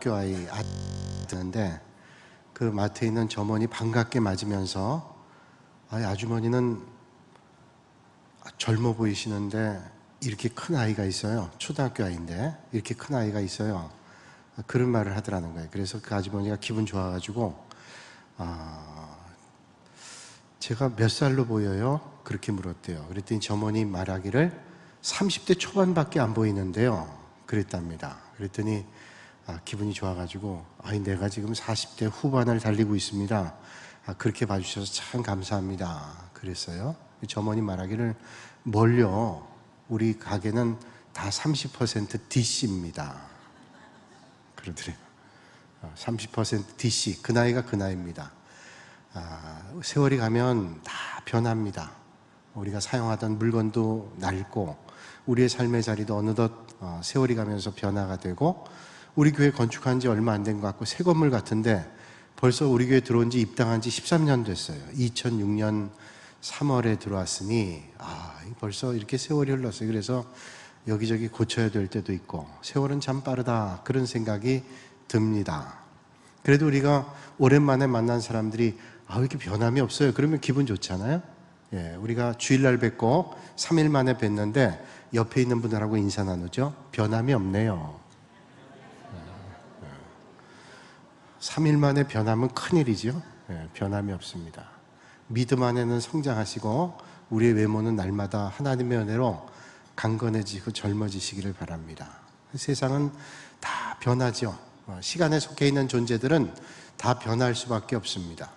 초등학교 아이 듣는데 그 마트에 있는 점원이 반갑게 맞으면서 아주머니는 젊어 보이시는데 이렇게 큰 아이가 있어요. 초등학교 아이인데 이렇게 큰 아이가 있어요. 그런 말을 하더라는 거예요. 그래서 그 아주머니가 기분 좋아가지고 제가 몇 살로 보여요? 그렇게 물었대요. 그랬더니 점원이 말하기를 30대 초반밖에 안 보이는데요. 그랬답니다. 그랬더니 기분이 좋아가지고 내가 지금 40대 후반을 달리고 있습니다. 그렇게 봐주셔서 참 감사합니다. 그랬어요. 점원이 말하기를 뭘요? 우리 가게는 다 30% DC입니다. 그러더래요. 30% DC. 그 나이가 그 나이입니다. 세월이 가면 다 변합니다. 우리가 사용하던 물건도 낡고 우리의 삶의 자리도 어느덧 세월이 가면서 변화가 되고 우리 교회 건축한 지 얼마 안 된 것 같고 새 건물 같은데 벌써 우리 교회 들어온 지 입당한 지 13년 됐어요. 2006년 3월에 들어왔으니 벌써 이렇게 세월이 흘렀어요. 그래서 여기저기 고쳐야 될 때도 있고 세월은 참 빠르다 그런 생각이 듭니다. 그래도 우리가 오랜만에 만난 사람들이 왜 이렇게 변함이 없어요? 그러면 기분 좋잖아요. 우리가 주일날 뵙고 3일 만에 뵀는데 옆에 있는 분들하고 인사 나누죠. 변함이 없네요. 3일 만에 변함은 큰일이죠. 변함이 없습니다. 믿음 안에는 성장하시고 우리의 외모는 날마다 하나님의 은혜로 강건해지고 젊어지시기를 바랍니다. 세상은 다 변하죠. 시간에 속해 있는 존재들은 다 변할 수밖에 없습니다.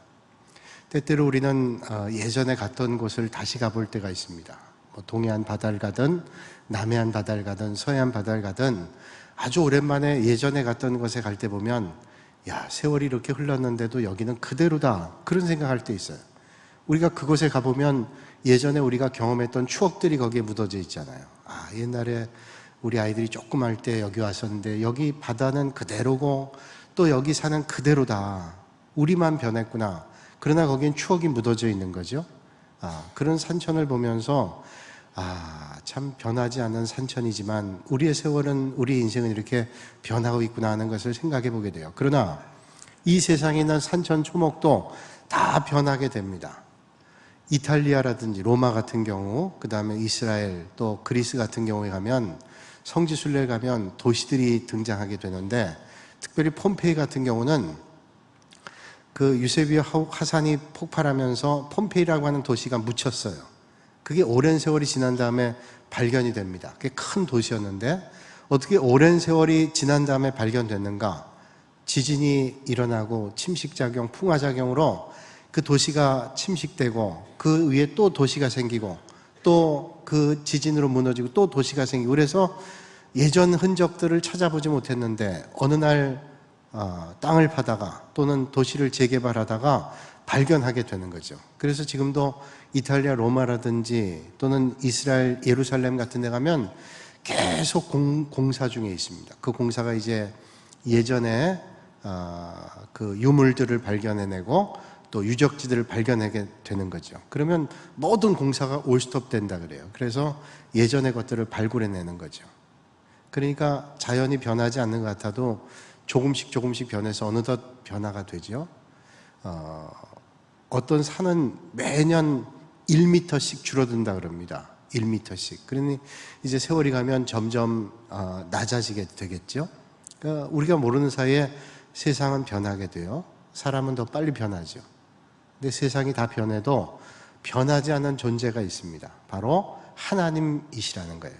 때때로 우리는 예전에 갔던 곳을 다시 가볼 때가 있습니다. 동해안 바다를 가든 남해안 바다를 가든 서해안 바다를 가든 아주 오랜만에 예전에 갔던 곳에 갈 때 보면 세월이 이렇게 흘렀는데도 여기는 그대로다 그런 생각할 때 있어요. 우리가 그곳에 가보면 예전에 우리가 경험했던 추억들이 거기에 묻어져 있잖아요. 옛날에 우리 아이들이 조그만 때 여기 왔었는데 여기 바다는 그대로고 또 여기 사는 그대로다. 우리만 변했구나. 그러나 거기엔 추억이 묻어져 있는 거죠. 그런 산천을 보면서 참 변하지 않는 산천이지만 우리의 세월은 우리 인생은 이렇게 변하고 있구나 하는 것을 생각해 보게 돼요. 그러나 이 세상에 있는 산천 초목도 다 변하게 됩니다. 이탈리아라든지 로마 같은 경우, 그 다음에 이스라엘 또 그리스 같은 경우에 가면 성지순례에 가면 도시들이 등장하게 되는데 특별히 폼페이 같은 경우는 그 유세비아 화산이 폭발하면서 폼페이라고 하는 도시가 묻혔어요. 그게 오랜 세월이 지난 다음에 발견이 됩니다. 그게 큰 도시였는데 어떻게 오랜 세월이 지난 다음에 발견됐는가? 지진이 일어나고 침식작용, 풍화작용으로 그 도시가 침식되고 그 위에 또 도시가 생기고 또 그 지진으로 무너지고 또 도시가 생기고 그래서 예전 흔적들을 찾아보지 못했는데 어느 날 땅을 파다가 또는 도시를 재개발하다가 발견하게 되는 거죠. 그래서 지금도 이탈리아 로마라든지 또는 이스라엘 예루살렘 같은 데 가면 계속 공사 중에 있습니다. 그 공사가 이제 예전에 그 유물들을 발견해내고 또 유적지들을 발견하게 되는 거죠. 그러면 모든 공사가 올스톱 된다 그래요. 그래서 예전의 것들을 발굴해내는 거죠. 그러니까 자연이 변하지 않는 것 같아도 조금씩 변해서 어느덧 변화가 되죠. 어떤 산은 매년 1m씩 줄어든다 그럽니다. 1m씩. 그러니 이제 세월이 가면 점점 낮아지게 되겠죠. 그러니까 우리가 모르는 사이에 세상은 변하게 돼요. 사람은 더 빨리 변하죠. 근데 세상이 다 변해도 변하지 않는 존재가 있습니다. 바로 하나님이시라는 거예요.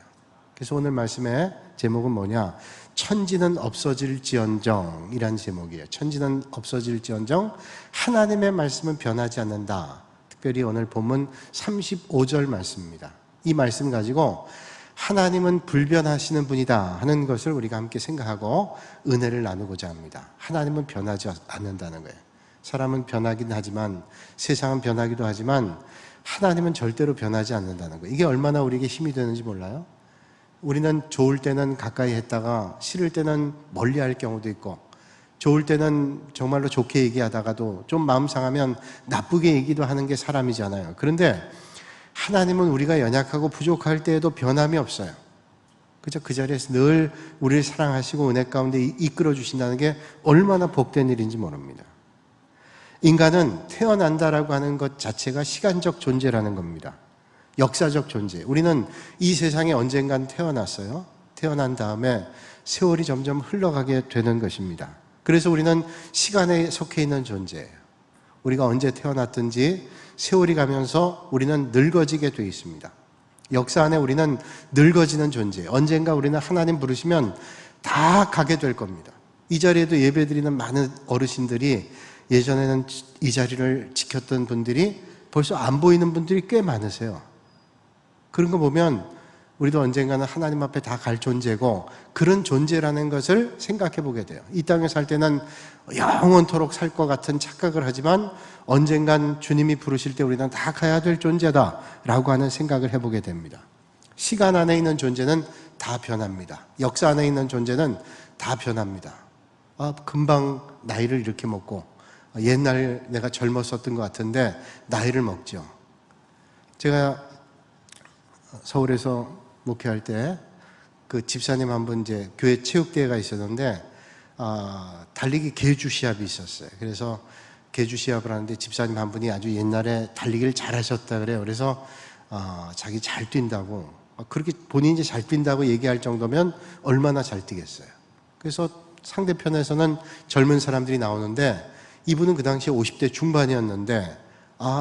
그래서 오늘 말씀의 제목은 뭐냐? 천지는 없어질지언정 이란 제목이에요. 천지는 없어질지언정 하나님의 말씀은 변하지 않는다. 특별히 오늘 본문 35절 말씀입니다. 이 말씀 가지고 하나님은 불변하시는 분이다 하는 것을 우리가 함께 생각하고 은혜를 나누고자 합니다. 하나님은 변하지 않는다는 거예요. 사람은 변하긴 하지만 세상은 변하기도 하지만 하나님은 절대로 변하지 않는다는 거예요. 이게 얼마나 우리에게 힘이 되는지 몰라요? 우리는 좋을 때는 가까이 했다가 싫을 때는 멀리 할 경우도 있고 좋을 때는 정말로 좋게 얘기하다가도 좀 마음 상하면 나쁘게 얘기도 하는 게 사람이잖아요. 그런데 하나님은 우리가 연약하고 부족할 때에도 변함이 없어요. 그저 그 자리에서 늘 우리를 사랑하시고 은혜 가운데 이끌어 주신다는 게 얼마나 복된 일인지 모릅니다. 인간은 태어난다라고 하는 것 자체가 시간적 존재라는 겁니다. 역사적 존재. 우리는 이 세상에 언젠간 태어났어요. 태어난 다음에 세월이 점점 흘러가게 되는 것입니다. 그래서 우리는 시간에 속해 있는 존재예요. 우리가 언제 태어났든지 세월이 가면서 우리는 늙어지게 되어 있습니다. 역사 안에 우리는 늙어지는 존재예요. 언젠가 우리는 하나님 부르시면 다 가게 될 겁니다. 이 자리에도 예배드리는 많은 어르신들이 예전에는 이 자리를 지켰던 분들이 벌써 안 보이는 분들이 꽤 많으세요. 그런 거 보면 우리도 언젠가는 하나님 앞에 다 갈 존재고 그런 존재라는 것을 생각해 보게 돼요. 이 땅에 살 때는 영원토록 살 것 같은 착각을 하지만 언젠간 주님이 부르실 때 우리는 다 가야 될 존재다라고 하는 생각을 해보게 됩니다. 시간 안에 있는 존재는 다 변합니다. 역사 안에 있는 존재는 다 변합니다. 금방 나이를 이렇게 먹고 옛날 내가 젊었었던 것 같은데 나이를 먹죠. 제가 서울에서 목회할 때 그 집사님 한 분 이제 교회 체육대회가 있었는데 달리기 계주 시합이 있었어요. 그래서 계주 시합을 하는데 집사님 한 분이 아주 옛날에 달리기를 잘하셨다 그래요. 그래서 자기 잘 뛴다고 그렇게 본인이 잘 뛴다고 얘기할 정도면 얼마나 잘 뛰겠어요. 그래서 상대편에서는 젊은 사람들이 나오는데 이분은 그 당시에 50대 중반이었는데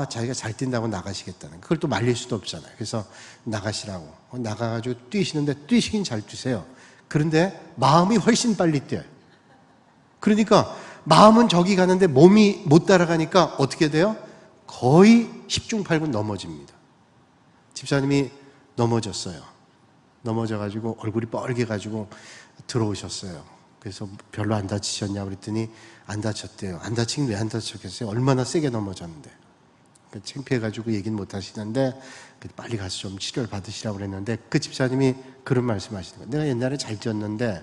자기가 잘 뛴다고 나가시겠다는 그걸 또 말릴 수도 없잖아요. 그래서 나가시라고 나가가지고 뛰시는데 뛰시긴 잘 뛰세요. 그런데 마음이 훨씬 빨리 뛰어요. 그러니까 마음은 저기 가는데 몸이 못 따라가니까 어떻게 돼요? 거의 10중 8구 넘어집니다. 집사님이 넘어졌어요. 넘어져가지고 얼굴이 뻘개가지고 들어오셨어요. 그래서 별로 안 다치셨냐 그랬더니 안 다쳤대요. 안 다치긴 왜 안 다쳤겠어요? 얼마나 세게 넘어졌는데. 창피해가지고 얘기는 못 하시는데 빨리 가서 좀 치료를 받으시라고 그랬는데 그 집사님이 그런 말씀 하시는 거예요. 내가 옛날에 잘 뛰었는데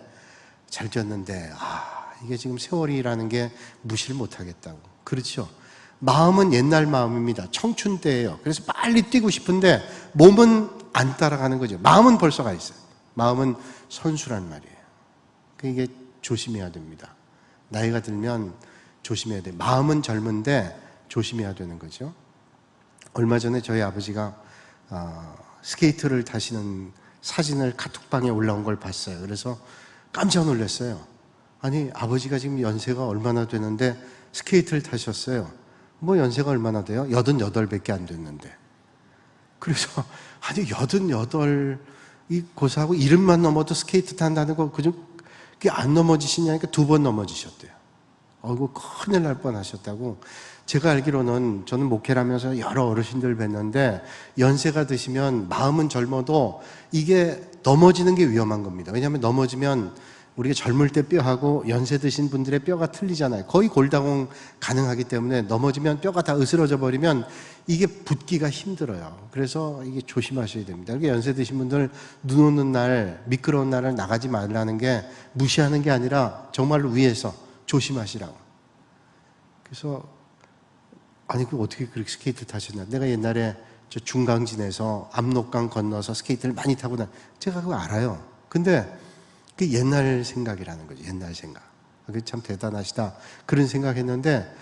이게 지금 세월이라는 게 무시를 못 하겠다고. 그렇죠. 마음은 옛날 마음입니다. 청춘 때예요. 그래서 빨리 뛰고 싶은데 몸은 안 따라가는 거죠. 마음은 벌써 가 있어요. 마음은 선수란 말이에요. 이게 조심해야 됩니다. 나이가 들면 조심해야 돼요. 마음은 젊은데 조심해야 되는 거죠. 얼마 전에 저희 아버지가 스케이트를 타시는 사진을 카톡방에 올라온 걸 봤어요. 그래서 깜짝 놀랐어요. 아니 아버지가 지금 연세가 얼마나 되는데 스케이트를 타셨어요. 뭐 연세가 얼마나 돼요? 88밖에 안 됐는데. 그래서 아니 88 이 고사하고 이름만 넘어도 스케이트 탄다는 거 그게 안 넘어지시냐니까 2번 넘어지셨대요. 이거 큰일 날 뻔하셨다고. 제가 알기로는 저는 목회를 하면서 여러 어르신들 뵀는데 연세가 드시면 마음은 젊어도 이게 넘어지는 게 위험한 겁니다. 왜냐하면 넘어지면 우리가 젊을 때 뼈하고 연세 드신 분들의 뼈가 틀리잖아요. 거의 골다공 가능하기 때문에 넘어지면 뼈가 다 으스러져 버리면 이게 붙기가 힘들어요. 그래서 이게 조심하셔야 됩니다. 그러니까 연세 드신 분들 눈 오는 날, 미끄러운 날을 나가지 말라는 게 무시하는 게 아니라 정말로 위에서 조심하시라고. 그래서 아니 그 어떻게 그렇게 스케이트 타셨나? 내가 옛날에 저 중강진에서 압록강 건너서 스케이트를 많이 타고 제가 그거 알아요. 근데 그 옛날 생각이라는 거죠. 옛날 생각. 그게 참 대단하시다. 그런 생각했는데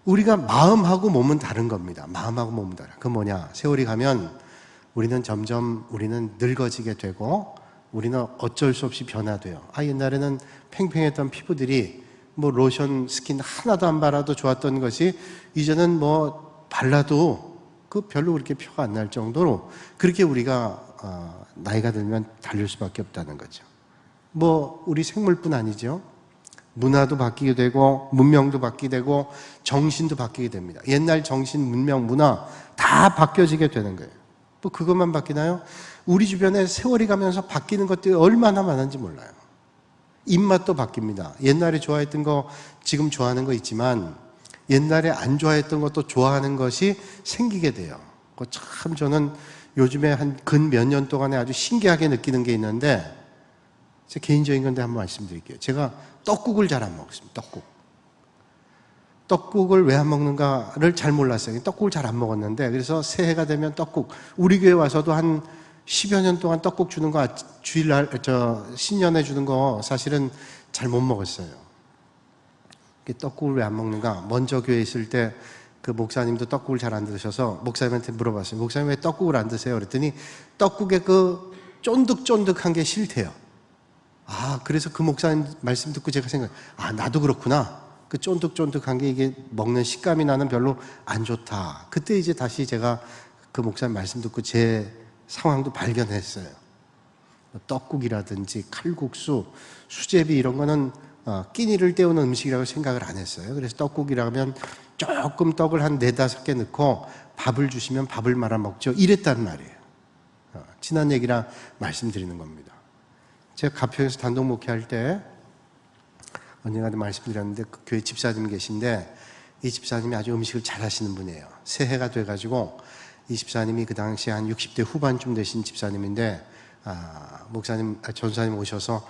우리가 마음하고 몸은 다른 겁니다. 마음하고 몸은 달라. 그 뭐냐? 세월이 가면 우리는 점점 늙어지게 되고 우리는 어쩔 수 없이 변화돼요. 옛날에는 팽팽했던 피부들이 뭐 로션, 스킨 하나도 안 발라도 좋았던 것이 이제는 뭐 발라도 그 별로 그렇게 표가 안 날 정도로 그렇게 우리가 나이가 들면 달릴 수밖에 없다는 거죠. 뭐 우리 생물뿐 아니죠. 문화도 바뀌게 되고 문명도 바뀌게 되고 정신도 바뀌게 됩니다. 옛날 정신, 문명, 문화 다 바뀌어지게 되는 거예요. 뭐 그것만 바뀌나요? 우리 주변에 세월이 가면서 바뀌는 것들이 얼마나 많은지 몰라요. 입맛도 바뀝니다. 옛날에 좋아했던 거 지금 좋아하는 거 있지만 옛날에 안 좋아했던 것도 좋아하는 것이 생기게 돼요. 참 저는 요즘에 한 근 몇 년 동안에 아주 신기하게 느끼는 게 있는데 제 개인적인 건데 한번 말씀드릴게요. 제가 떡국을 잘 안 먹습니다. 떡국을 왜 안 먹는가를 잘 몰랐어요. 떡국을 잘 안 먹었는데 그래서 새해가 되면 떡국 우리 교회 와서도 한 10여 년 동안 떡국 주는 거, 주일날, 신년에 주는 거 사실은 잘 못 먹었어요. 떡국을 왜 안 먹는가? 먼저 교회에 있을 때 그 목사님도 떡국을 잘 안 드셔서 목사님한테 물어봤어요. 목사님 왜 떡국을 안 드세요? 그랬더니 떡국에 그 쫀득쫀득한 게 싫대요. 아, 그래서 그 목사님 말씀 듣고 제가 나도 그렇구나. 그 쫀득쫀득한 게 이게 먹는 식감이 나는 별로 안 좋다. 그때 이제 다시 제가 그 목사님 말씀 듣고 제 상황도 발견했어요. 떡국이라든지 칼국수, 수제비 이런 거는 끼니를 때우는 음식이라고 생각을 안 했어요. 그래서 떡국이라면 조금 떡을 한 4-5개 넣고 밥을 주시면 밥을 말아 먹죠. 이랬단 말이에요. 지난 얘기라 말씀드리는 겁니다. 제가 가평에서 단독 목회할 때 언젠가도 말씀드렸는데 그 교회 집사님 계신데 이 집사님이 아주 음식을 잘 하시는 분이에요. 새해가 돼가지고 이 집사님이 그 당시 한 60대 후반쯤 되신 집사님인데 전사님 오셔서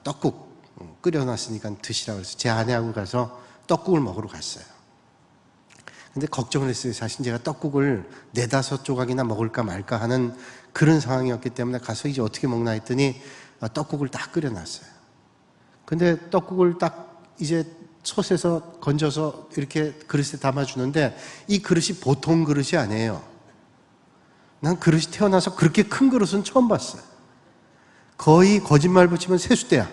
떡국 끓여놨으니까 드시라고 해서 제 아내하고 가서 떡국을 먹으러 갔어요. 근데 걱정을 했어요. 사실 제가 떡국을 4-5조각이나 먹을까 말까 하는 그런 상황이었기 때문에 가서 이제 어떻게 먹나 했더니 떡국을 딱 끓여놨어요. 근데 떡국을 딱 이제 솥에서 건져서 이렇게 그릇에 담아주는데 이 그릇이 보통 그릇이 아니에요. 난 그릇이 태어나서 그렇게 큰 그릇은 처음 봤어요. 거의 거짓말 붙이면 세숫대야.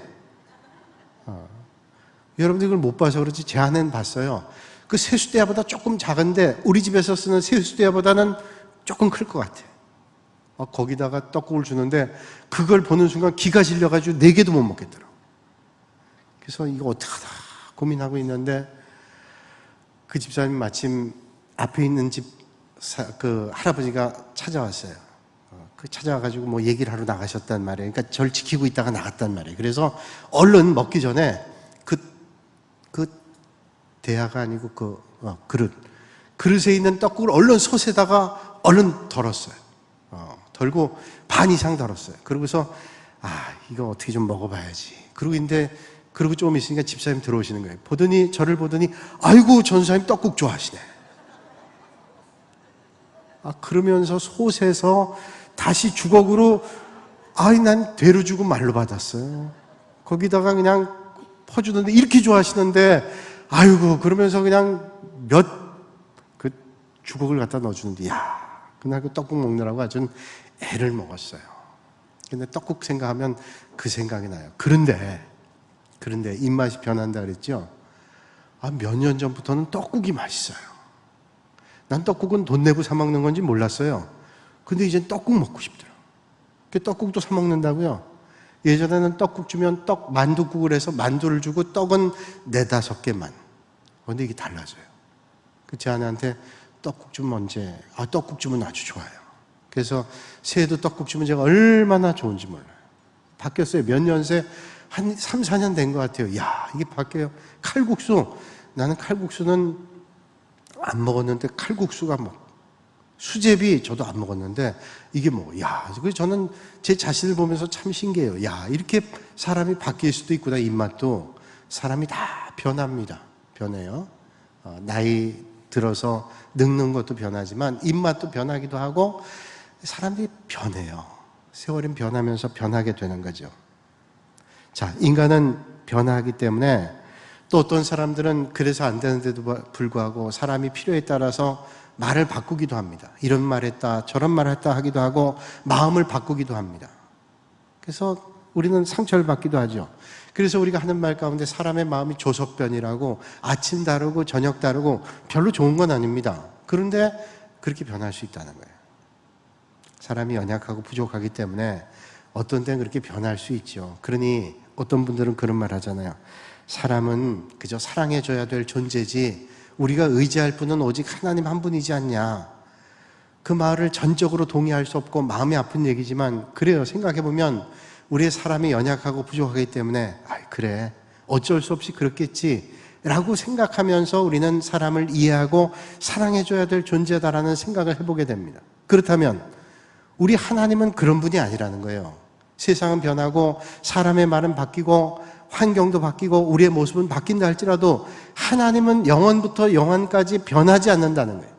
여러분들 이걸 못 봐서 그렇지 제 아내는 봤어요. 그 세숫대야보다 조금 작은데 우리 집에서 쓰는 세숫대야보다는 조금 클 것 같아요. 거기다가 떡국을 주는데 그걸 보는 순간 기가 질려가지고 4개도 못 먹겠더라고요. 그래서 이거 어떡하다 고민하고 있는데 그 집사님 마침 앞에 있는 집 그 할아버지가 찾아왔어요. 찾아와가지고 뭐 얘기를 하러 나가셨단 말이에요. 그러니까 절 지키고 있다가 나갔단 말이에요. 그래서 얼른 먹기 전에 그 대야가 아니고 그릇에 있는 떡국을 얼른 솥에다가 얼른 덜었어요. 덜고 반 이상 덜었어요. 그러고서 이거 어떻게 좀 먹어봐야지. 그러고 좀 있으니까 집사님 들어오시는 거예요. 저를 보더니 아이고 전사님 떡국 좋아하시네. 그러면서 솥에서 다시 주걱으로 난 되로 주고 말로 받았어요. 거기다가 그냥 퍼주는데 이렇게 좋아하시는데 아이고 그러면서 그냥 그 주걱을 갖다 넣어주는데 그날 그 떡국 먹느라고 아주 애를 먹었어요. 근데 떡국 생각하면 그 생각이 나요. 그런데 입맛이 변한다 그랬죠? 몇 년 전부터는 떡국이 맛있어요. 난 떡국은 돈 내고 사 먹는 건지 몰랐어요. 근데 이젠 떡국 먹고 싶더라고요. 떡국도 사 먹는다고요? 예전에는 떡국 주면 만두국을 해서 만두를 주고 떡은 4-5개만. 근데 이게 달라져요. 제 아내한테 떡국 주면 언제? 떡국 주면 아주 좋아요. 그래서 새해도 떡국 주면 제가 얼마나 좋은지 몰라요. 바뀌었어요. 몇 년 새 한 3-4년 된 것 같아요. 이게 바뀌어요. 칼국수. 나는 칼국수는 안 먹었는데 칼국수가 수제비 저도 안 먹었는데 이게 그래서 저는 제 자신을 보면서 참 신기해요. 이렇게 사람이 바뀔 수도 있구나. 입맛도 사람이 다 변합니다. 변해요. 나이 들어서 늙는 것도 변하지만 입맛도 변하기도 하고 사람들이 변해요. 세월은 변하면서 변하게 되는 거죠. 자, 인간은 변하기 때문에 또 어떤 사람들은 그래서 안 되는데도 불구하고 사람이 필요에 따라서 말을 바꾸기도 합니다. 이런 말 했다, 저런 말 했다 하기도 하고 마음을 바꾸기도 합니다. 그래서 우리는 상처를 받기도 하죠. 그래서 우리가 하는 말 가운데 사람의 마음이 조석변이라고 아침 다르고 저녁 다르고 별로 좋은 건 아닙니다. 그런데 그렇게 변할 수 있다는 거예요. 사람이 연약하고 부족하기 때문에 어떤 때는 그렇게 변할 수 있죠. 그러니 어떤 분들은 그런 말 하잖아요. 사람은 그저 사랑해줘야 될 존재지 우리가 의지할 분은 오직 하나님 한 분이지 않냐. 그 말을 전적으로 동의할 수 없고 마음이 아픈 얘기지만 그래요. 생각해보면 우리의 사람이 연약하고 부족하기 때문에 그래 어쩔 수 없이 그렇겠지 라고 생각하면서 우리는 사람을 이해하고 사랑해줘야 될 존재다라는 생각을 해보게 됩니다. 그렇다면 우리 하나님은 그런 분이 아니라는 거예요. 세상은 변하고 사람의 말은 바뀌고 환경도 바뀌고 우리의 모습은 바뀐다 할지라도 하나님은 영원부터 영원까지 변하지 않는다는 거예요.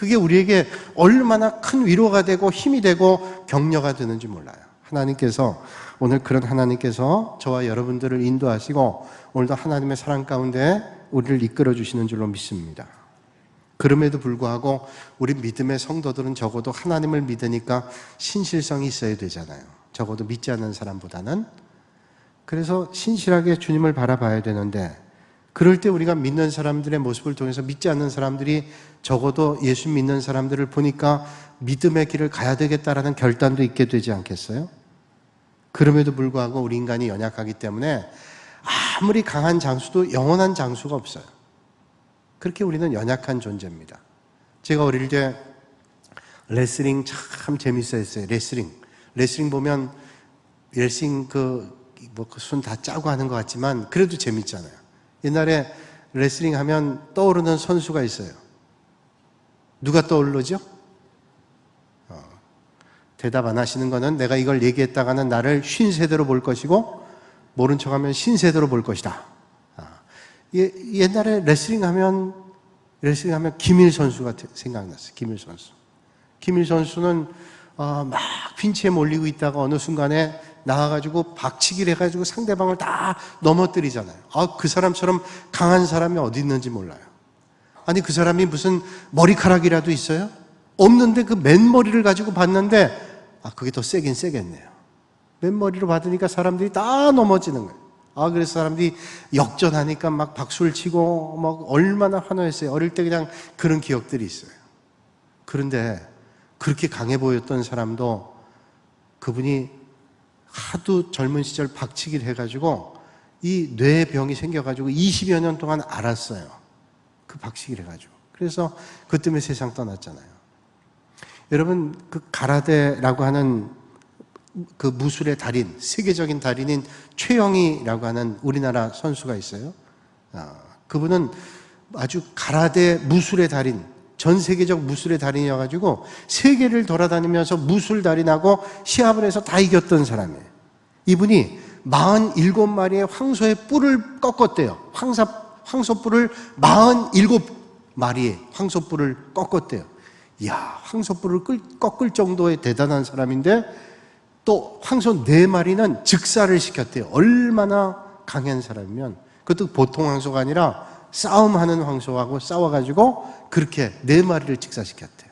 그게 우리에게 얼마나 큰 위로가 되고 힘이 되고 격려가 되는지 몰라요. 하나님께서 오늘 그런 하나님께서 저와 여러분들을 인도하시고 오늘도 하나님의 사랑 가운데 우리를 이끌어 주시는 줄로 믿습니다. 그럼에도 불구하고 우리 믿음의 성도들은 적어도 하나님을 믿으니까 신실성이 있어야 되잖아요. 적어도 믿지 않는 사람보다는. 그래서 신실하게 주님을 바라봐야 되는데, 그럴 때 우리가 믿는 사람들의 모습을 통해서 믿지 않는 사람들이 적어도 예수 믿는 사람들을 보니까 믿음의 길을 가야 되겠다라는 결단도 있게 되지 않겠어요? 그럼에도 불구하고 우리 인간이 연약하기 때문에 아무리 강한 장수도 영원한 장수가 없어요. 그렇게 우리는 연약한 존재입니다. 제가 어릴 때 레슬링 참 재밌어했어요. 레슬링 보면 레슬링 손 다 짜고 하는 것 같지만 그래도 재밌잖아요. 옛날에 레슬링 하면 떠오르는 선수가 있어요. 누가 떠오르죠? 대답 안 하시는 거는 내가 이걸 얘기했다가는 나를 쉰세대로 볼 것이고 모른 척하면 신세대로 볼 것이다. 옛날에 레슬링 하면 김일 선수가 생각났어요. 김일 선수는 막 핀치에 몰리고 있다가 어느 순간에 나와가지고 박치기를 해가지고 상대방을 다 넘어뜨리잖아요. 그 사람처럼 강한 사람이 어디 있는지 몰라요. 아니, 그 사람이 무슨 머리카락이라도 있어요? 없는데 그 맨머리를 가지고 봤는데 그게 더 세긴 세겠네요. 맨머리로 받으니까 사람들이 다 넘어지는 거예요. 그래서 사람들이 역전하니까 막 박수를 치고 막 얼마나 환호했어요. 어릴 때 그냥 그런 기억들이 있어요. 그런데 그렇게 강해 보였던 사람도 그분이 하도 젊은 시절 박치기를 해가지고 이 뇌병이 생겨가지고 20여 년 동안 앓았어요. 그 박치기를 해가지고. 그래서 그 때문에 세상 떠났잖아요. 여러분, 그 가라데라고 하는 그 무술의 달인, 세계적인 달인인 최영희라고 하는 우리나라 선수가 있어요. 그분은 아주 가라데 무술의 달인, 전 세계적 무술의 달인이어가지고 세계를 돌아다니면서 무술 달인하고 시합을 해서 다 이겼던 사람이에요. 이분이 47마리의 황소의 뿔을 꺾었대요. 황소뿔을 47마리의 황소뿔을 꺾었대요. 이야, 황소뿔을 꺾을 정도의 대단한 사람인데 또 황소 4마리는 즉사를 시켰대요. 얼마나 강한 사람이면, 그것도 보통 황소가 아니라 싸움하는 황소하고 싸워가지고 그렇게 4마리를 즉사시켰대요.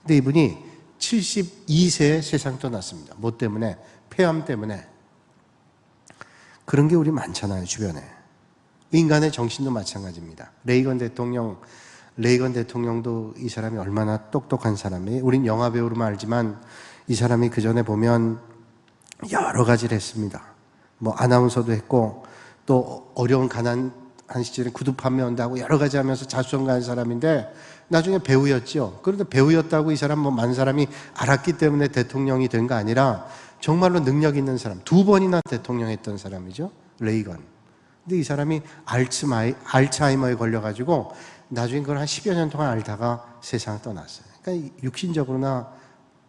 근데 이분이 72세에 세상 떠났습니다. 뭐 때문에? 폐암 때문에. 그런 게 우리 많잖아요, 주변에. 인간의 정신도 마찬가지입니다. 레이건 대통령도 이 사람이 얼마나 똑똑한 사람이에요. 우린 영화배우로만 알지만 이 사람이 그 전에 보면 여러 가지를 했습니다. 뭐 아나운서도 했고 또 어려운 가난한 시절에 구두 판매원도 하고 여러 가지 하면서 자수성가한 사람인데 나중에 배우였죠. 그런데 배우였다고 이 사람 많은 사람이 알았기 때문에 대통령이 된 거 아니라 정말로 능력 있는 사람, 2번이나 대통령 했던 사람이죠. 레이건. 근데 이 사람이 알츠하이머에 걸려가지고 나중에 그걸 한 10여 년 동안 앓다가 세상을 떠났어요. 그러니까 육신적으로나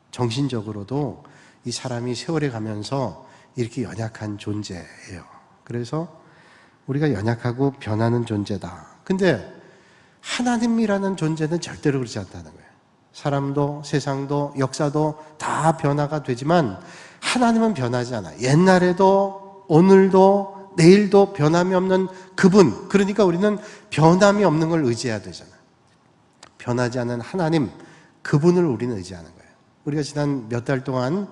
정신적으로도 이 사람이 세월에 가면서 이렇게 연약한 존재예요. 그래서 우리가 연약하고 변하는 존재다. 근데 하나님이라는 존재는 절대로 그렇지 않다는 거예요. 사람도 세상도 역사도 다 변화가 되지만 하나님은 변하지 않아요. 옛날에도 오늘도 내일도 변함이 없는 그분, 그러니까 우리는 변함이 없는 걸 의지해야 되잖아요. 변하지 않는 하나님, 그분을 우리는 의지하는 거예요. 우리가 지난 몇 달 동안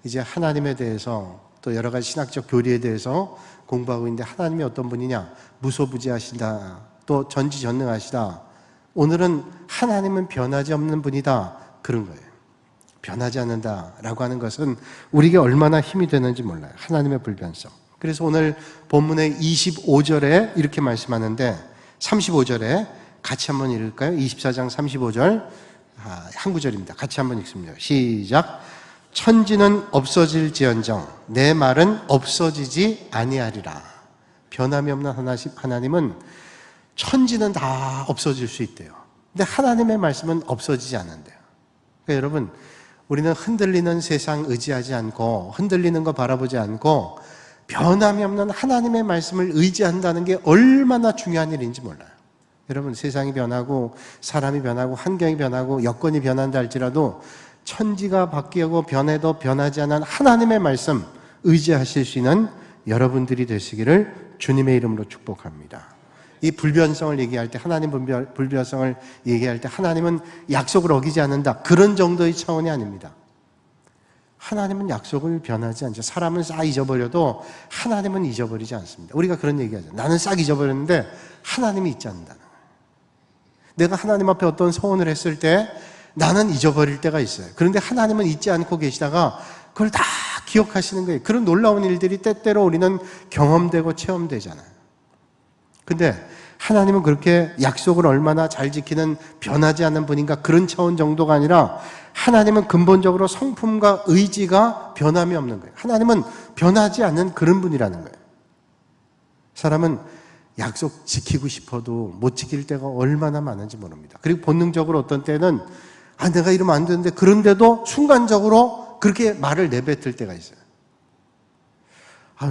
이제 하나님에 대해서 또 여러 가지 신학적 교리에 대해서 공부하고 있는데, 하나님이 어떤 분이냐? 무소부지하시다, 또 전지전능하시다. 오늘은 하나님은 변하지 없는 분이다, 그런 거예요. 변하지 않는다라고 하는 것은 우리에게 얼마나 힘이 되는지 몰라요. 하나님의 불변성. 그래서 오늘 본문의 25절에 이렇게 말씀하는데, 35절에 같이 한번 읽을까요? 24장 35절 한 구절입니다. 같이 한번 읽습니다. 시작. 천지는 없어질지언정 내 말은 없어지지 아니하리라. 변함이 없는 하나님은 천지는 다 없어질 수 있대요. 근데 하나님의 말씀은 없어지지 않는데요. 그러니까 여러분, 우리는 흔들리는 세상 의지하지 않고 흔들리는 거 바라보지 않고 변함이 없는 하나님의 말씀을 의지한다는 게 얼마나 중요한 일인지 몰라요. 여러분, 세상이 변하고 사람이 변하고 환경이 변하고 여건이 변한다 할지라도 천지가 바뀌고 변해도 변하지 않은 하나님의 말씀 의지하실 수 있는 여러분들이 되시기를 주님의 이름으로 축복합니다. 이 불변성을 얘기할 때, 하나님 불변성을 얘기할 때 하나님은 약속을 어기지 않는다, 그런 정도의 차원이 아닙니다. 하나님은 약속을 변하지 않죠. 사람은 싹 잊어버려도 하나님은 잊어버리지 않습니다. 우리가 그런 얘기하죠. 나는 싹 잊어버렸는데 하나님이 잊지 않는다는 거예요. 내가 하나님 앞에 어떤 소원을 했을 때 나는 잊어버릴 때가 있어요. 그런데 하나님은 잊지 않고 계시다가 그걸 다 기억하시는 거예요. 그런 놀라운 일들이 때때로 우리는 경험되고 체험되잖아요. 근데 하나님은 그렇게 약속을 얼마나 잘 지키는 변하지 않는 분인가, 그런 차원 정도가 아니라 하나님은 근본적으로 성품과 의지가 변함이 없는 거예요. 하나님은 변하지 않는 그런 분이라는 거예요. 사람은 약속 지키고 싶어도 못 지킬 때가 얼마나 많은지 모릅니다. 그리고 본능적으로 어떤 때는 내가 이러면 안 되는데, 그런데도 순간적으로 그렇게 말을 내뱉을 때가 있어요.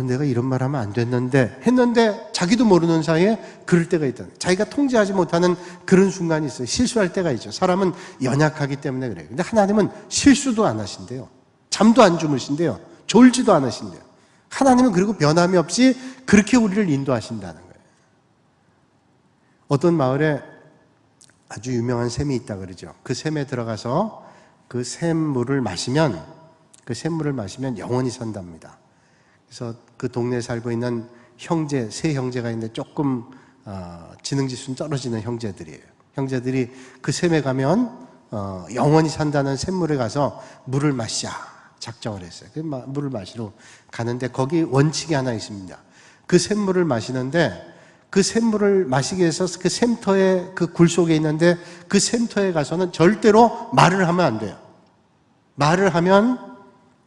내가 이런 말 하면 안 됐는데 했는데 자기도 모르는 사이에 그럴 때가 있다. 자기가 통제하지 못하는 그런 순간이 있어요. 실수할 때가 있죠. 사람은 연약하기 때문에 그래요. 근데 하나님은 실수도 안 하신대요. 잠도 안 주무신대요. 졸지도 않으신대요. 하나님은 그리고 변함이 없이 그렇게 우리를 인도하신다는 거예요. 어떤 마을에 아주 유명한 샘이 있다 그러죠. 그 샘에 들어가서 그 샘물을 마시면 영원히 산답니다. 그래서 그 동네에 살고 있는 세 형제가 있는데 조금 지능지수는 떨어지는 형제들이에요. 형제들이 그 샘에 가면 영원히 산다는 샘물에 가서 물을 마시자 작정을 했어요. 그 물을 마시러 가는데 거기 원칙이 하나 있습니다. 그 샘물을 마시는데, 그 샘물을 마시기 위해서 그 샘터에, 그 굴 속에 있는데 그 샘터에 가서는 절대로 말을 하면 안 돼요. 말을 하면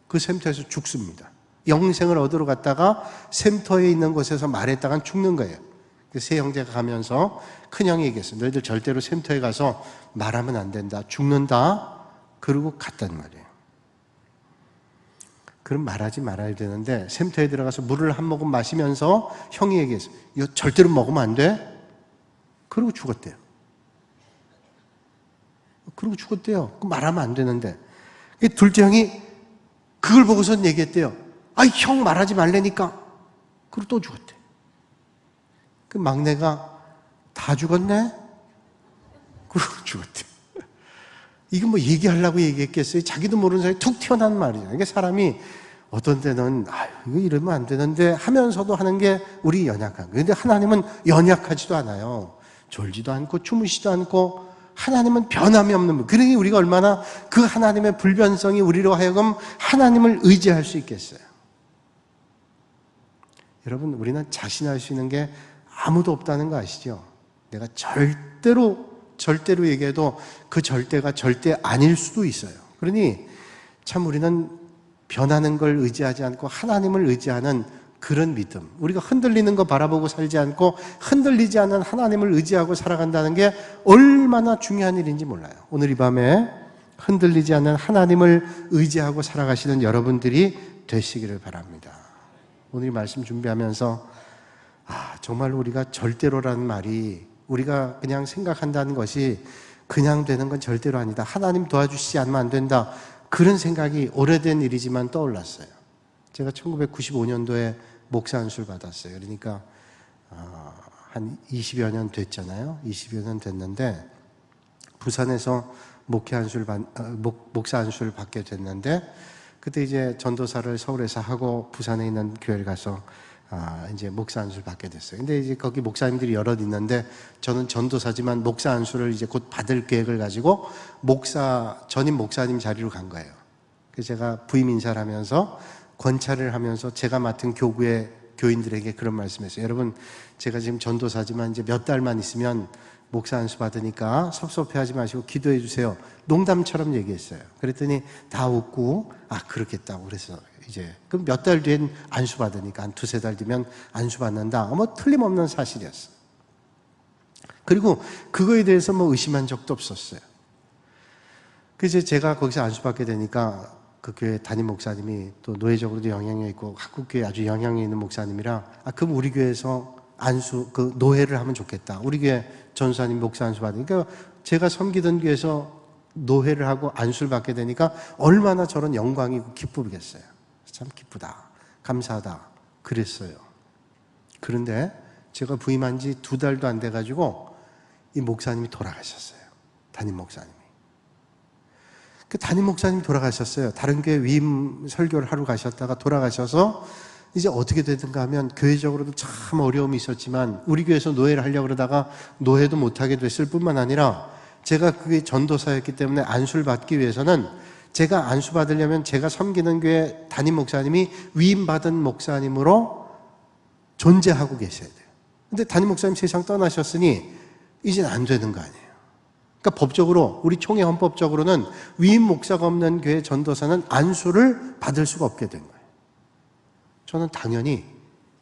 그 샘터에서 죽습니다. 영생을 얻으러 갔다가 샘터에 있는 곳에서 말했다간 죽는 거예요. 세 형제가 가면서 큰형이 얘기했어요. 너희들 절대로 샘터에 가서 말하면 안 된다. 죽는다. 그러고 갔단 말이에요. 그럼 말하지 말아야 되는데 샘터에 들어가서 물을 한 모금 마시면서 형이 얘기했어요. 이거 절대로 먹으면 안 돼. 그러고 죽었대요. 말하면 안 되는데. 둘째 형이 그걸 보고선 얘기했대요. 형 말하지 말라니까. 그리고 또 죽었대. 그 막내가 다 죽었네? 그리고 죽었대. 이거 뭐 얘기하려고 얘기했겠어요? 자기도 모르는 사이에 툭 튀어나온 말이잖아요. 이게 사람이 어떤 때는 이거 이러면 안 되는데 하면서도 하는 게 우리 연약한 거예요. 그런데 하나님은 연약하지도 않아요. 졸지도 않고 주무시지도 않고 하나님은 변함이 없는 분. 그러니 우리가 얼마나 그 하나님의 불변성이 우리로 하여금 하나님을 의지할 수 있겠어요. 여러분, 우리는 자신할 수 있는 게 아무도 없다는 거 아시죠? 내가 절대로 얘기해도 그 절대가 절대 아닐 수도 있어요. 그러니 참 우리는 변하는 걸 의지하지 않고 하나님을 의지하는 그런 믿음, 우리가 흔들리는 거 바라보고 살지 않고 흔들리지 않는 하나님을 의지하고 살아간다는 게 얼마나 중요한 일인지 몰라요. 오늘 이 밤에 흔들리지 않는 하나님을 의지하고 살아가시는 여러분들이 되시기를 바랍니다. 오늘 이 말씀 준비하면서 정말 우리가 절대로라는 말이, 우리가 그냥 생각한다는 것이 그냥 되는 건 절대로 아니다. 하나님 도와주시지 않으면 안 된다. 그런 생각이 오래된 일이지만 떠올랐어요. 제가 1995년도에 목사 안수를 받았어요. 그러니까 한 20여 년 됐잖아요. 20여 년 됐는데 부산에서 목사 안수를 받게 됐는데, 그때 이제 전도사를 서울에서 하고 부산에 있는 교회를 가서 이제 목사 안수를 받게 됐어요. 근데 이제 거기 목사님들이 여럿 있는데 저는 전도사지만 목사 안수를 이제 곧 받을 계획을 가지고 전임 목사님 자리로 간 거예요. 그래서 제가 부임 인사를 하면서 권찰을 하면서 제가 맡은 교구의 교인들에게 그런 말씀했어요. 여러분, 제가 지금 전도사지만 이제 몇 달만 있으면 목사 안수 받으니까 섭섭해하지 마시고 기도해 주세요. 농담처럼 얘기했어요. 그랬더니 다 웃고 그렇겠다고. 그래서 이제 그럼 몇 달 뒤엔 안수 받으니까 한 두세 달 뒤면 안수 받는다. 뭐 틀림없는 사실이었어요. 그리고 그거에 대해서 뭐 의심한 적도 없었어요. 그래서 제가 거기서 안수 받게 되니까 그 교회 담임 목사님이 또 노예적으로도 영향이 있고 한국교회 아주 영향이 있는 목사님이라 그럼 우리 교회에서 그 노회를 하면 좋겠다. 우리 교회 전사님 목사 안수 받으니까 제가 섬기던 교회에서 노회를 하고 안수를 받게 되니까 얼마나 저런 영광이고 기쁘겠어요. 참 기쁘다. 감사하다. 그랬어요. 그런데 제가 부임한 지 2달도 안 돼가지고 이 목사님이 돌아가셨어요. 담임 목사님이. 그 담임 목사님이 돌아가셨어요. 다른 교회 위임 설교를 하러 가셨다가 돌아가셔서 이제 어떻게 되든가 하면 교회적으로도 참 어려움이 있었지만 우리 교회에서 노예를 하려고 그러다가 노예도 못하게 됐을 뿐만 아니라 제가 그게 전도사였기 때문에 안수를 받기 위해서는 제가 안수 받으려면 제가 섬기는 교회 담임 목사님이 위임받은 목사님으로 존재하고 계셔야 돼요. 근데 담임 목사님 세상 떠나셨으니 이제는 안 되는 거 아니에요. 그러니까 법적으로 우리 총회 헌법적으로는 위임 목사가 없는 교회 전도사는 안수를 받을 수가 없게 된 거예요. 저는 당연히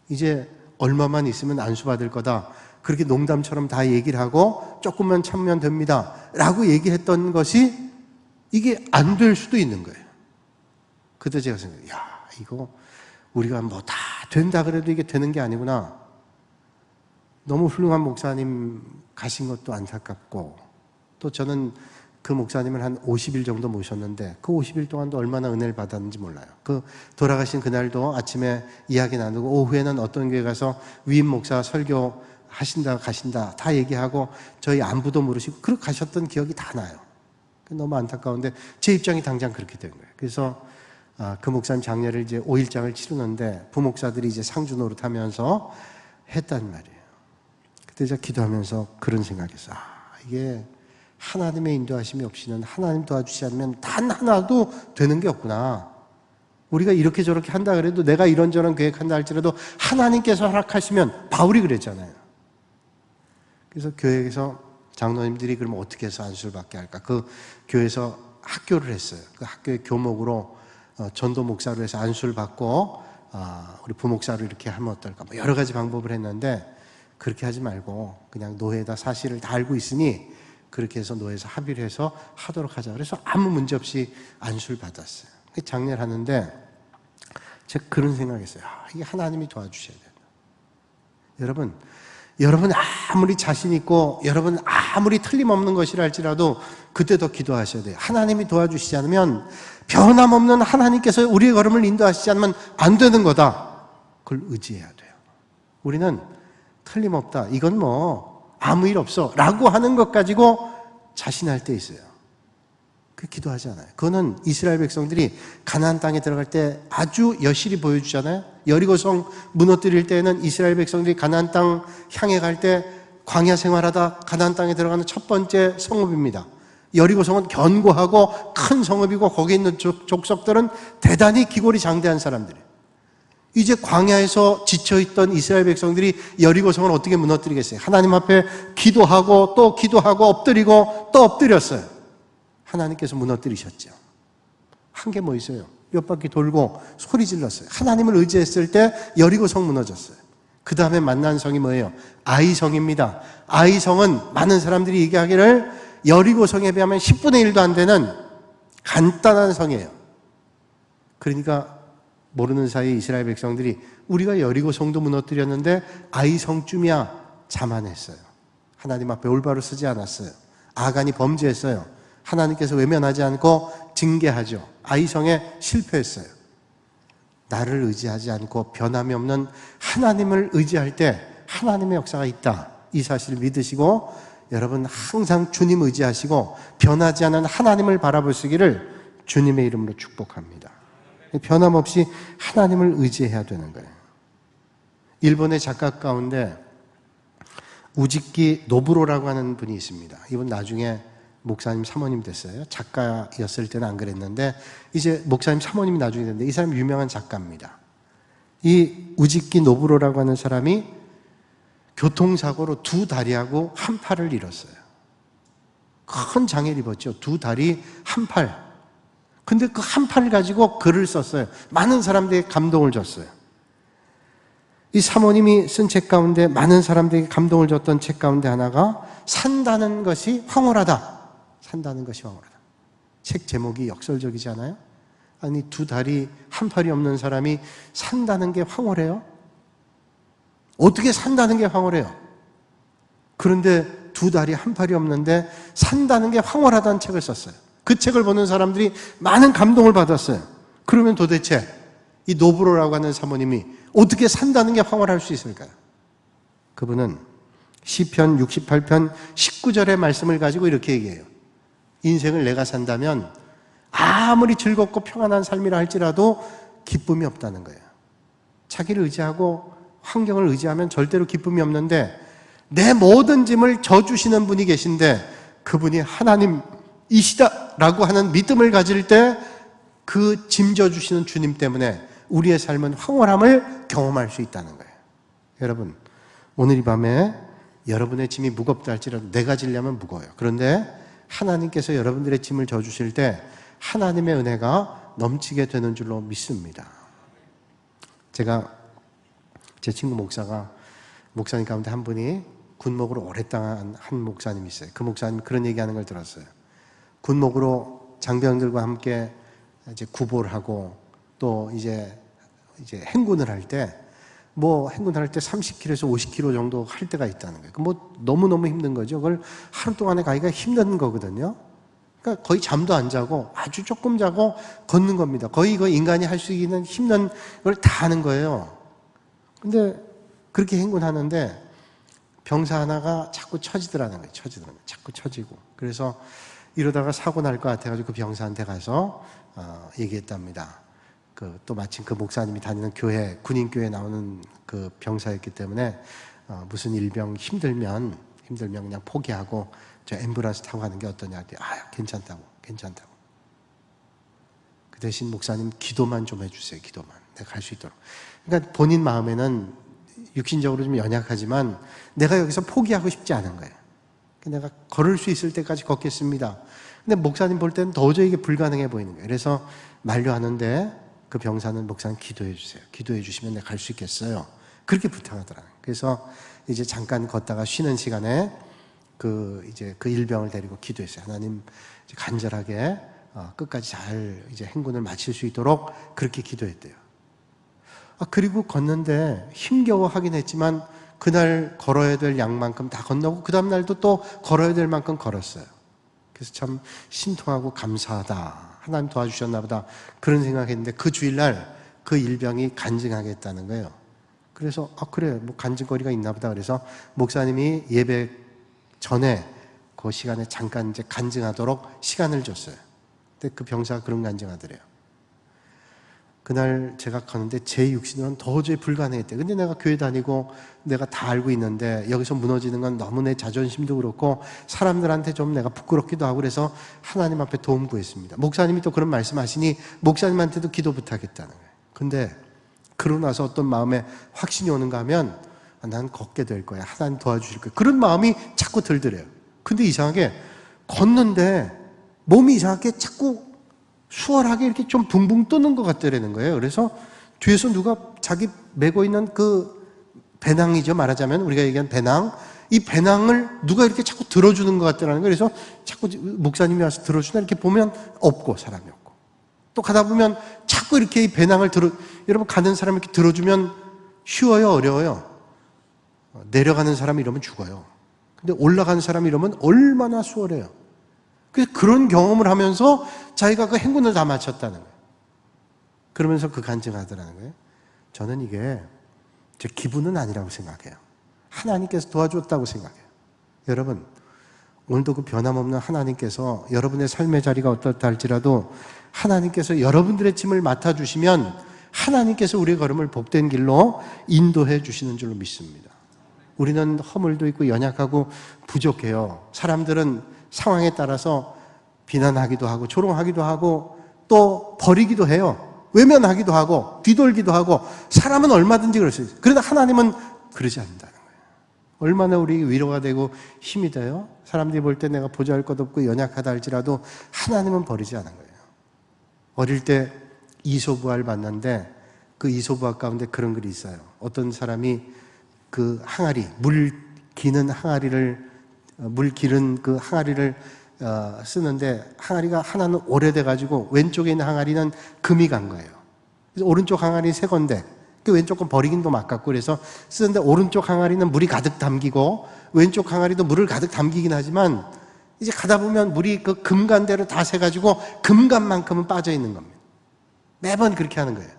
이제 얼마만 있으면 안수 받을 거다. 그렇게 농담처럼 다 얘기를 하고 조금만 참으면 됩니다. 라고 얘기했던 것이 이게 안 될 수도 있는 거예요. 그때 제가 생각해요. 야, 이거 우리가 뭐 다 된다 그래도 이게 되는 게 아니구나. 너무 훌륭한 목사님 가신 것도 안타깝고 또 저는 그 목사님을 한 50일 정도 모셨는데 그 50일 동안도 얼마나 은혜를 받았는지 몰라요. 그 돌아가신 그날도 아침에 이야기 나누고 오후에는 어떤 교회 가서 위임 목사 설교 하신다 가신다 다 얘기하고 저희 안부도 물으시고 그렇게 가셨던 기억이 다 나요. 너무 안타까운데 제 입장이 당장 그렇게 된 거예요. 그래서 그 목사님 장례를 이제 5일장을 치르는데 부목사들이 이제 상주 노릇하면서 했단 말이에요. 그때 제가 기도하면서 그런 생각했어요. 이게 하나님의 인도하심이 없이는 하나님 도와주지 않으면 단 하나도 되는 게 없구나. 우리가 이렇게 저렇게 한다 그래도 내가 이런저런 계획한다 할지라도 하나님께서 허락하시면 바울이 그랬잖아요. 그래서 교회에서 장로님들이 그럼 어떻게 해서 안수를 받게 할까? 그 교회에서 학교를 했어요. 그 학교의 교목으로 전도 목사로 해서 안수를 받고 우리 부목사로 이렇게 하면 어떨까? 뭐 여러 가지 방법을 했는데 그렇게 하지 말고 그냥 노회에다 사실을 다 알고 있으니 그렇게 해서 노회에서 합의를 해서 하도록 하자. 그래서 아무 문제 없이 안수를 받았어요. 장례를 하는데 제가 그런 생각했어요. 이게 하나님이 도와주셔야 된다. 여러분 아무리 자신 있고 여러분 아무리 틀림없는 것이라 할지라도 그때 더 기도하셔야 돼요. 하나님이 도와주시지 않으면 변함없는 하나님께서 우리의 걸음을 인도하시지 않으면 안 되는 거다. 그걸 의지해야 돼요. 우리는 틀림없다. 이건 뭐 아무 일 없어 라고 하는 것 가지고 자신할 때 있어요. 그 기도하지 않아요. 그거는 이스라엘 백성들이 가나안 땅에 들어갈 때 아주 여실히 보여주잖아요. 여리고성 무너뜨릴 때에는 이스라엘 백성들이 가나안 땅 향해 갈 때 광야 생활하다 가나안 땅에 들어가는 첫 번째 성읍입니다. 여리고성은 견고하고 큰 성읍이고 거기에 있는 족속들은 대단히 기골이 장대한 사람들이에요. 이제 광야에서 지쳐있던 이스라엘 백성들이 여리고성을 어떻게 무너뜨리겠어요? 하나님 앞에 기도하고 또 기도하고 엎드리고 또 엎드렸어요. 하나님께서 무너뜨리셨죠. 한 게 뭐 있어요? 몇 바퀴 돌고 소리 질렀어요. 하나님을 의지했을 때 여리고성 무너졌어요. 그 다음에 만난 성이 뭐예요? 아이성입니다. 아이성은 많은 사람들이 얘기하기를 여리고성에 비하면 10분의 1도 안 되는 간단한 성이에요. 그러니까 모르는 사이에 이스라엘 백성들이 우리가 여리고성도 무너뜨렸는데 아이성쯤이야 자만했어요. 하나님 앞에 올바로 쓰지 않았어요. 아간이 범죄했어요. 하나님께서 외면하지 않고 징계하죠. 아이성에 실패했어요. 나를 의지하지 않고 변함이 없는 하나님을 의지할 때 하나님의 역사가 있다. 이 사실을 믿으시고 여러분 항상 주님 의지하시고 변하지 않은 하나님을 바라보시기를 주님의 이름으로 축복합니다. 변함없이 하나님을 의지해야 되는 거예요. 일본의 작가 가운데 우지키 노부로라고 하는 분이 있습니다. 이분 나중에 목사님 사모님 됐어요. 작가였을 때는 안 그랬는데 이제 목사님 사모님이 나중에 됐는데 이 사람이 유명한 작가입니다. 이 우지키 노부로라고 하는 사람이 교통사고로 두 다리하고 한 팔을 잃었어요. 큰 장애를 입었죠. 두 다리 한 팔. 근데 그 한 팔을 가지고 글을 썼어요. 많은 사람들에게 감동을 줬어요. 이 사모님이 쓴 책 가운데 많은 사람들에게 감동을 줬던 책 가운데 하나가 산다는 것이 황홀하다. 산다는 것이 황홀하다. 책 제목이 역설적이지 않아요? 아니 두 다리 한 팔이 없는 사람이 산다는 게 황홀해요? 어떻게 산다는 게 황홀해요. 그런데 두 다리 한 팔이 없는데 산다는 게 황홀하다는 책을 썼어요. 그 책을 보는 사람들이 많은 감동을 받았어요. 그러면 도대체 이 노브로라고 하는 사모님이 어떻게 산다는 게 황홀할 수 있을까요? 그분은 시편 68편 19절의 말씀을 가지고 이렇게 얘기해요. 인생을 내가 산다면 아무리 즐겁고 평안한 삶이라 할지라도 기쁨이 없다는 거예요. 자기를 의지하고 환경을 의지하면 절대로 기쁨이 없는데 내 모든 짐을 져주시는 분이 계신데 그분이 하나님이시다라고 하는 믿음을 가질 때 그 짐 져주시는 주님 때문에 우리의 삶은 황홀함을 경험할 수 있다는 거예요. 여러분, 오늘 이 밤에 여러분의 짐이 무겁다 할지라도 내가 지려면 무거워요. 그런데 하나님께서 여러분들의 짐을 져주실 때 하나님의 은혜가 넘치게 되는 줄로 믿습니다. 제 친구 목사님 가운데 한 분이 군목으로 오랫동안 한 목사님이 있어요. 그 목사님이 그런 얘기하는 걸 들었어요. 군목으로 장병들과 함께 이제 구보를 하고 또 이제 행군을 할 때 행군을 할 때 30km에서 50km 정도 할 때가 있다는 거예요. 너무너무 힘든 거죠. 그걸 하루 동안에 가기가 힘든 거거든요. 그러니까 거의 잠도 안 자고 아주 조금 자고 걷는 겁니다. 거의 인간이 할 수 있는 힘든 걸 다 하는 거예요. 근데 그렇게 행군하는데 병사 하나가 자꾸 처지더라는 거예요. 자꾸 처지고. 그래서 이러다가 사고 날 것 같아가지고 그 병사한테 가서 얘기했답니다. 또 마침 그 목사님이 다니는 교회, 군인교회에 나오는 그 병사였기 때문에 무슨 일병 힘들면 그냥 포기하고 저 앰뷸런스 타고 가는 게 어떠냐 했더니 괜찮다고. 그 대신 목사님 기도만 좀 해주세요. 기도만. 내가 갈 수 있도록. 그러니까 본인 마음에는 육신적으로 좀 연약하지만 내가 여기서 포기하고 싶지 않은 거예요. 내가 걸을 수 있을 때까지 걷겠습니다. 근데 목사님 볼 때는 도저히 이게 불가능해 보이는 거예요. 그래서 만류하는데 그 병사는 목사님 기도해 주세요. 기도해 주시면 내가 갈 수 있겠어요. 그렇게 부탁하더라고요. 그래서 이제 잠깐 걷다가 쉬는 시간에 그 일병을 데리고 기도했어요. 하나님 간절하게 끝까지 잘 행군을 마칠 수 있도록 그렇게 기도했대요. 그리고 걷는데 힘겨워 하긴 했지만 그날 걸어야 될 양만큼 다 건너고 그 다음 날도 또 걸어야 될 만큼 걸었어요. 그래서 참 신통하고 감사하다. 하나님 도와주셨나 보다. 그런 생각했는데 그 주일날 그 일병이 간증하겠다는 거예요. 그래서 그래 간증거리가 있나 보다. 그래서 목사님이 예배 전에 그 시간에 잠깐 간증하도록 시간을 줬어요. 근데 그 병사가 그런 간증하더래요. 그날 제가 가는데 제 육신으로는 도저히 불가능했대. 근데 내가 교회 다니고 내가 다 알고 있는데 여기서 무너지는 건 너무 내 자존심도 그렇고 사람들한테 좀 내가 부끄럽기도 하고 그래서 하나님 앞에 도움 구했습니다. 목사님이 또 그런 말씀하시니 목사님한테도 기도 부탁했다는 거예요. 근데 그러고 나서 어떤 마음에 확신이 오는가 하면 난 걷게 될 거야. 하나님 도와주실 거야. 그런 마음이 자꾸 들더래요. 근데 이상하게 걷는데 몸이 이상하게 자꾸 수월하게 이렇게 좀 붕붕 뜨는 것 같더라는 거예요. 그래서 뒤에서 누가 자기 메고 있는 그 배낭이죠. 말하자면 우리가 얘기한 배낭. 이 배낭을 누가 이렇게 자꾸 들어주는 것 같더라는 거예요. 그래서 자꾸 목사님이 와서 들어주나 이렇게 보면 없고 사람이 없고. 또 가다 보면 자꾸 이렇게 이 배낭을 여러분 가는 사람 이렇게 들어주면 쉬워요? 어려워요? 내려가는 사람이 이러면 죽어요. 근데 올라가는 사람이 이러면 얼마나 수월해요. 그래서 그런 경험을 하면서 자기가 그 행군을 다 마쳤다는 거예요. 그러면서 그 간증하더라는 거예요. 저는 이게 제 기분은 아니라고 생각해요. 하나님께서 도와줬다고 생각해요. 여러분, 오늘도 그 변함없는 하나님께서 여러분의 삶의 자리가 어떻다 할지라도 하나님께서 여러분들의 짐을 맡아주시면 하나님께서 우리의 걸음을 복된 길로 인도해 주시는 줄로 믿습니다. 우리는 허물도 있고 연약하고 부족해요. 사람들은 상황에 따라서 비난하기도 하고 조롱하기도 하고 또 버리기도 해요. 외면하기도 하고 뒤돌기도 하고 사람은 얼마든지 그럴 수 있어요. 그러나 하나님은 그러지 않는다는 거예요. 얼마나 우리 위로가 되고 힘이 돼요? 사람들이 볼 때 내가 보잘것없고 연약하다 할지라도 하나님은 버리지 않은 거예요. 어릴 때 이소부화를 봤는데 그 이소부화 가운데 그런 글이 있어요. 어떤 사람이 그 항아리, 물 기른 그 항아리를 쓰는데 항아리가 하나는 오래돼가지고 왼쪽에 있는 항아리는 금이 간 거예요. 그래서 오른쪽 항아리 새 건데 그 왼쪽 건 버리긴 좀 아깝고 그래서 쓰는데 오른쪽 항아리는 물이 가득 담기고 왼쪽 항아리도 물을 가득 담기긴 하지만 이제 가다 보면 물이 그 금간대로 다 새가지고 금간만큼은 빠져 있는 겁니다. 매번 그렇게 하는 거예요.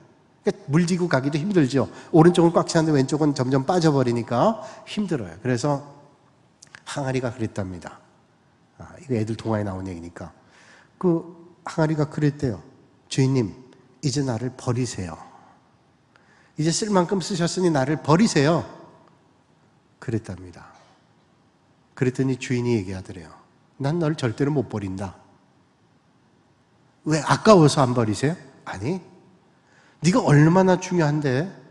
그러니까 물 지고 가기도 힘들죠. 오른쪽은 꽉 차는데 왼쪽은 점점 빠져버리니까 힘들어요. 그래서 항아리가 그랬답니다. 이거 애들 동화에 나온 얘기니까. 그 항아리가 그랬대요. 주인님, 이제 나를 버리세요. 이제 쓸 만큼 쓰셨으니 나를 버리세요. 그랬답니다. 그랬더니 주인이 얘기하더래요. 난 널 절대로 못 버린다. 왜? 아까워서 안 버리세요? 아니, 네가 얼마나 중요한데?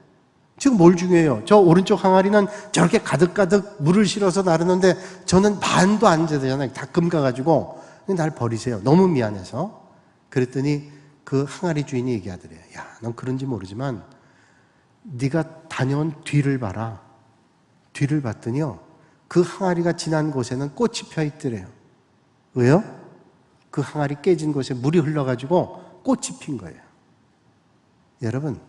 지금 뭘 중요해요? 저 오른쪽 항아리는 저렇게 가득가득 물을 실어서 나르는데 저는 반도 안 되잖아요. 다 금가가지고 날 버리세요. 너무 미안해서. 그랬더니 그 항아리 주인이 얘기하더래요. 야, 넌 그런지 모르지만 네가 다녀온 뒤를 봐라. 뒤를 봤더니요, 그 항아리가 지난 곳에는 꽃이 펴 있더래요. 왜요? 그 항아리 깨진 곳에 물이 흘러가지고 꽃이 핀 거예요. 여러분,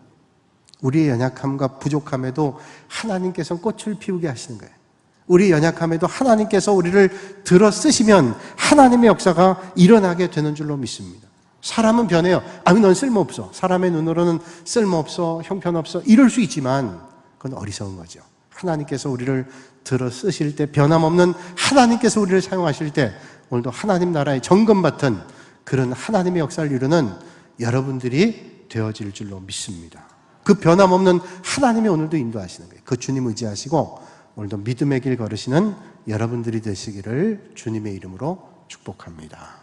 우리의 연약함과 부족함에도 하나님께서 꽃을 피우게 하시는 거예요. 우리의 연약함에도 하나님께서 우리를 들어 쓰시면 하나님의 역사가 일어나게 되는 줄로 믿습니다. 사람은 변해요. 넌 쓸모없어. 사람의 눈으로는 쓸모없어, 형편없어, 이럴 수 있지만 그건 어리석은 거죠. 하나님께서 우리를 들어 쓰실 때, 변함없는 하나님께서 우리를 사용하실 때 오늘도 하나님 나라의 정금 같은 그런 하나님의 역사를 이루는 여러분들이 되어질 줄로 믿습니다. 그 변함없는 하나님이 오늘도 인도하시는 거예요. 그 주님 의지하시고 오늘도 믿음의 길 걸으시는 여러분들이 되시기를 주님의 이름으로 축복합니다.